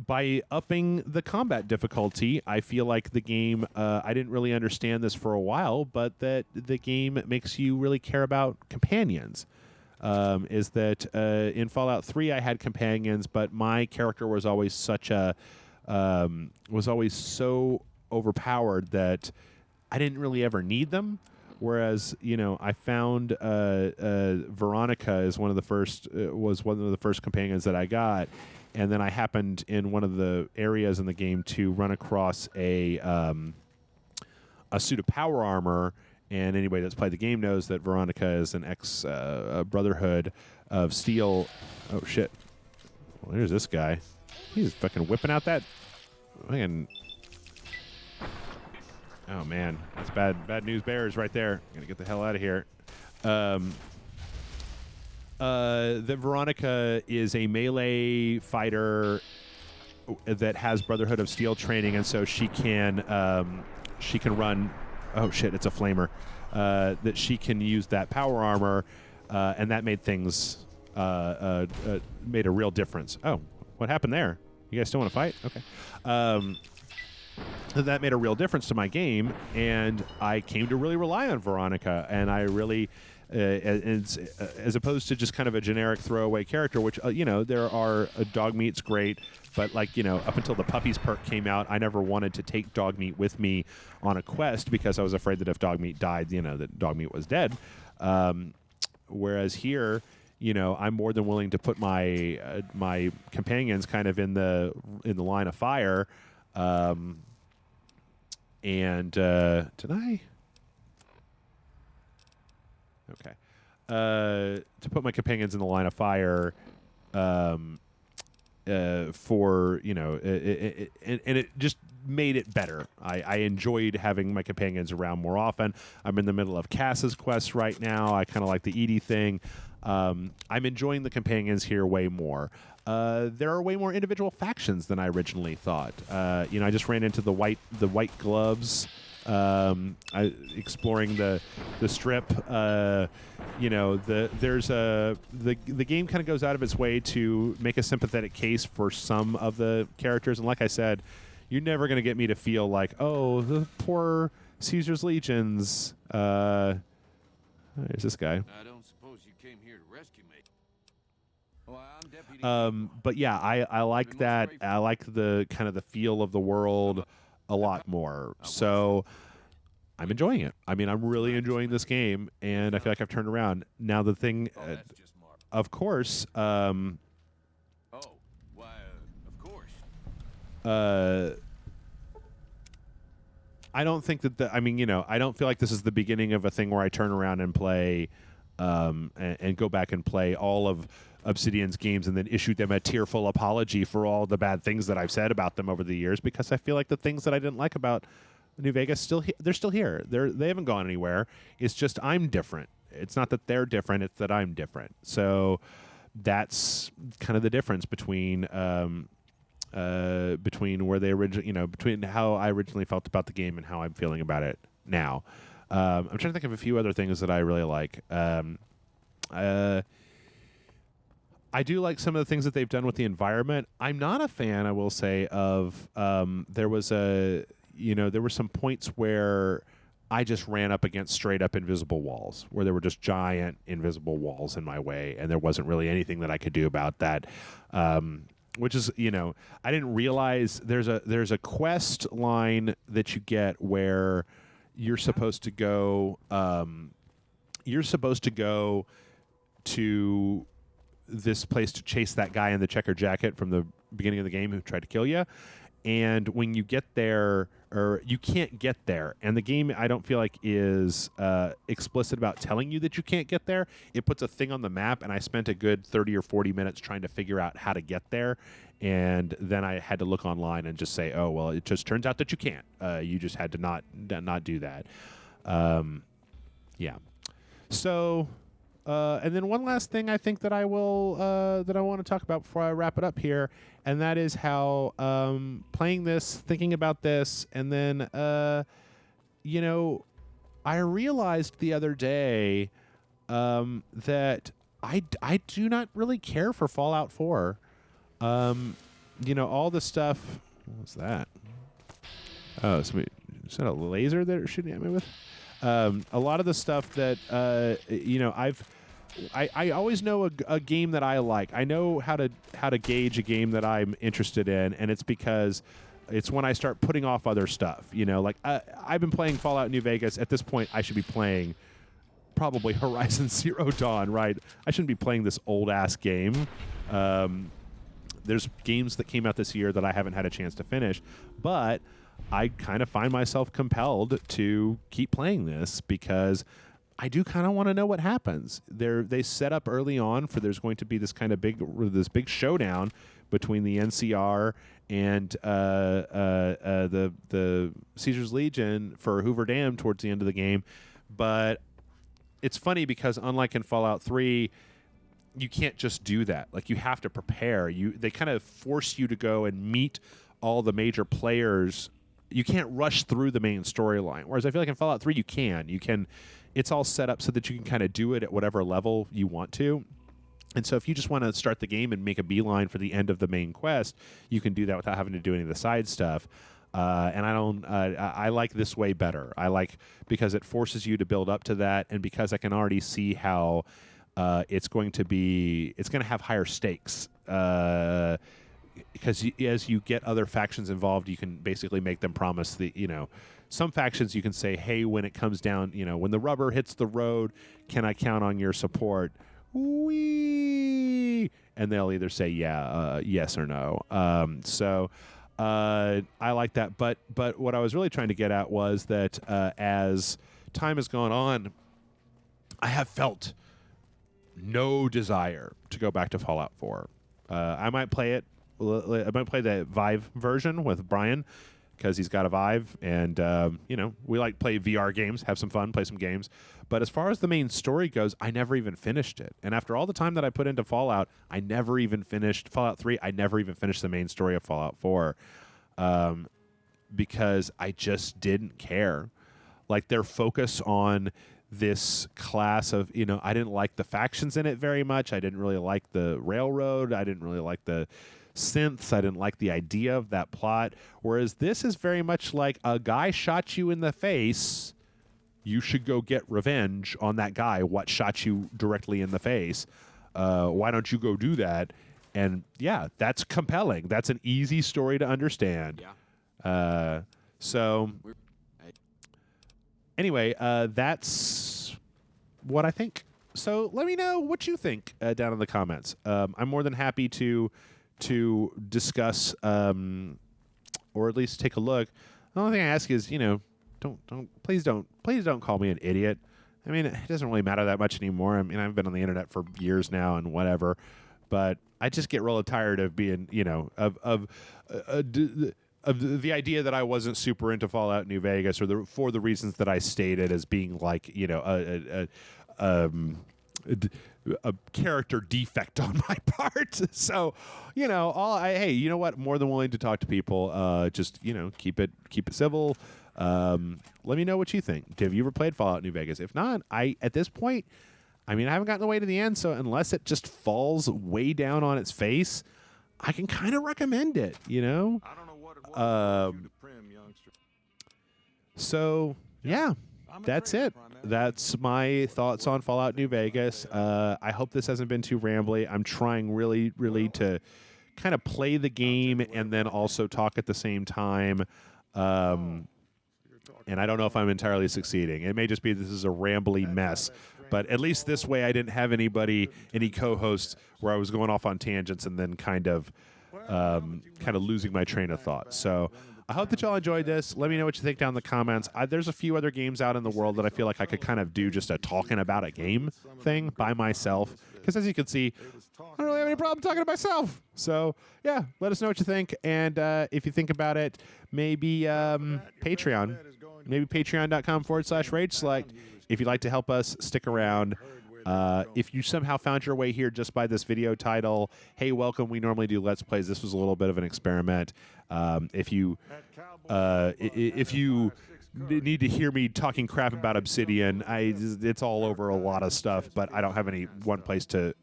By upping the combat difficulty, I feel like the game, I didn't really understand this for a while, but that the game makes you really care about companions. Is that in Fallout 3 I had companions, but my character was always so overpowered that I didn't really ever need them. Whereas, I found Veronica was one of the first companions that I got. And then I happened in one of the areas in the game to run across a suit of power armor, And anybody that's played the game knows that Veronica is an ex-Brotherhood of Steel. Oh, shit. Well, there's this guy. He's fucking whipping out that... Fucking... Oh, man. That's bad news bears right there. Gonna get the hell out of here. The Veronica is a melee fighter that has Brotherhood of Steel training, and so she can run... Oh, shit, it's a flamer. That she can use that power armor, and that made things... made a real difference. Oh, what happened there? You guys still want to fight? Okay. That made a real difference to my game, and I came to really rely on Veronica, and I really... as opposed to just kind of a generic throwaway character, which, there are... Dogmeat's great, but, up until the Puppies perk came out, I never wanted to take Dogmeat with me on a quest because I was afraid that if Dogmeat died, that Dogmeat was dead. Whereas here, I'm more than willing to put my my companions kind of in the line of fire. Did I... Okay. To put my companions in the line of fire, for and it just made it better. I enjoyed having my companions around more often. I'm in the middle of Cass's quest right now. I kind of like the Edie thing. I'm enjoying the companions here way more. There are way more individual factions than I originally thought. I just ran into the white gloves. Exploring the strip. The game kind of goes out of its way to make a sympathetic case for some of the characters, and like I said, you're never going to get me to feel like, oh, the poor Caesar's legions. There's this guy. I don't suppose you came here to rescue me. Well, I'm Deputy. But yeah, I like that. I like the kind of the feel of the world a lot more. So I'm enjoying it. I mean, I'm really enjoying this game, and I feel like I've turned around. Now the thing, That's just Mark. of course, Oh, why, of course. I don't think that I don't feel like this is the beginning of a thing where I turn around and play and go back and play all of Obsidian's games and then issue them a tearful apology for all the bad things that I've said about them over the years, because I feel like the things that I didn't like about New Vegas they're still here. They haven't gone anywhere. It's just I'm different. It's not that they're different, it's that I'm different. So that's kind of the difference between where they originally, between how I originally felt about the game and how I'm feeling about it now. I'm trying to think of a few other things that I really like. I do like some of the things that they've done with the environment. I'm not a fan, I will say, of there were some points where I just ran up against straight up invisible walls, where there were just giant invisible walls in my way, and there wasn't really anything that I could do about that. Which is, I didn't realize there's a quest line that you get where you're supposed to go to this place to chase that guy in the checker jacket from the beginning of the game who tried to kill you. And when you get there, or you can't get there, and the game, I don't feel like is explicit about telling you that you can't get there. It puts a thing on the map, and I spent a good 30 or 40 minutes trying to figure out how to get there. And then I had to look online and just say, oh, well, it just turns out that you can't. You just had to not do that. Yeah. So... and then one last thing I think that I will that I want to talk about before I wrap it up here, and that is how playing this, thinking about this, and then I realized the other day that I do not really care for Fallout 4. All the stuff. What was that? Oh, is that a laser they're shooting at me with? A lot of the stuff that I always know a game that I like. I know how to gauge a game that I'm interested in, and it's because it's when I start putting off other stuff. I've been playing Fallout New Vegas. At this point, I should be playing probably Horizon Zero Dawn, right? I shouldn't be playing this old-ass game. There's games that came out this year that I haven't had a chance to finish, but I kind of find myself compelled to keep playing this because I do kind of want to know what happens. They set up early on for there's going to be this kind of big showdown between the NCR and the Caesar's Legion for Hoover Dam towards the end of the game. But it's funny because unlike in Fallout 3, you can't just do that. Like, you have to prepare. They kind of force you to go and meet all the major players. You can't rush through the main storyline. Whereas I feel like in Fallout 3, you can. It's all set up so that you can kind of do it at whatever level you want to. And so if you just want to start the game and make a beeline for the end of the main quest, you can do that without having to do any of the side stuff. And I like this way better. I like because it forces you to build up to that, and because I can already see how it's going to have higher stakes. Because as you get other factions involved, you can basically make them promise some factions you can say, hey, when it comes down, when the rubber hits the road, can I count on your support? Wee! And they'll either say yes or no. So I like that. But what I was really trying to get at was that as time has gone on, I have felt no desire to go back to Fallout 4. I might play it. I might play the Vive version with Brian because he's got a Vive, and we like to play VR games, have some fun, play some games. But as far as the main story goes, I never even finished it. And after all the time that I put into Fallout, I never even finished Fallout 3. I never even finished the main story of Fallout 4 because I just didn't care. Like, their focus on this class of, I didn't like the factions in it very much. I didn't really like the railroad. I didn't really like the synths. I didn't like the idea of that plot. Whereas this is very much like a guy shot you in the face. You should go get revenge on that guy. What shot you directly in the face? Why don't you go do that? And yeah, that's compelling. That's an easy story to understand. Yeah. So anyway, that's what I think. So let me know what you think down in the comments. I'm more than happy to discuss or at least take a look. The only thing I ask is, please don't call me an idiot. I mean, it doesn't really matter that much anymore. I mean, I've been on the internet for years now and whatever, but I just get really tired of being, of the idea that I wasn't super into Fallout New Vegas, or for the reasons that I stated as being like, a character defect on my part. So, hey, you know what? More than willing to talk to people. Just keep it civil. Let me know what you think. Have you ever played Fallout New Vegas? If not, at this point, I haven't gotten the way to the end. So unless it just falls way down on its face, I can kind of recommend it. I don't know what it was you to prim, youngster. So yeah. That's it. That's my thoughts on Fallout New Vegas. I hope this hasn't been too rambly. I'm trying really, really to kind of play the game and then also talk at the same time. And I don't know if I'm entirely succeeding. It may just be this is a rambly mess. But at least this way I didn't have any co-hosts where I was going off on tangents and then kind of losing my train of thought. So I hope that y'all enjoyed this. Let me know what you think down in the comments. There's a few other games out in the world that I feel like I could kind of do just a talking about a game thing by myself. Because as you can see, I don't really have any problem talking to myself. So, yeah, let us know what you think. And if you think about it, maybe Patreon. Maybe patreon.com/Rage Select. If you'd like to help us stick around. If you somehow found your way here just by this video title, hey, welcome. We normally do Let's Plays. This was a little bit of an experiment. If you need to hear me talking crap about Obsidian, it's all over a lot of stuff, but I don't have any one place to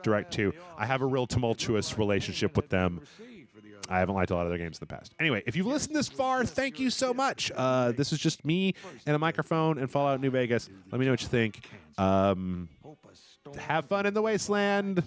direct to. I have a real tumultuous relationship with them. I haven't liked a lot of their games in the past. Anyway, if you've listened this far, thank you so much. This is just me and a microphone and Fallout New Vegas. Let me know what you think. Have fun in the wasteland.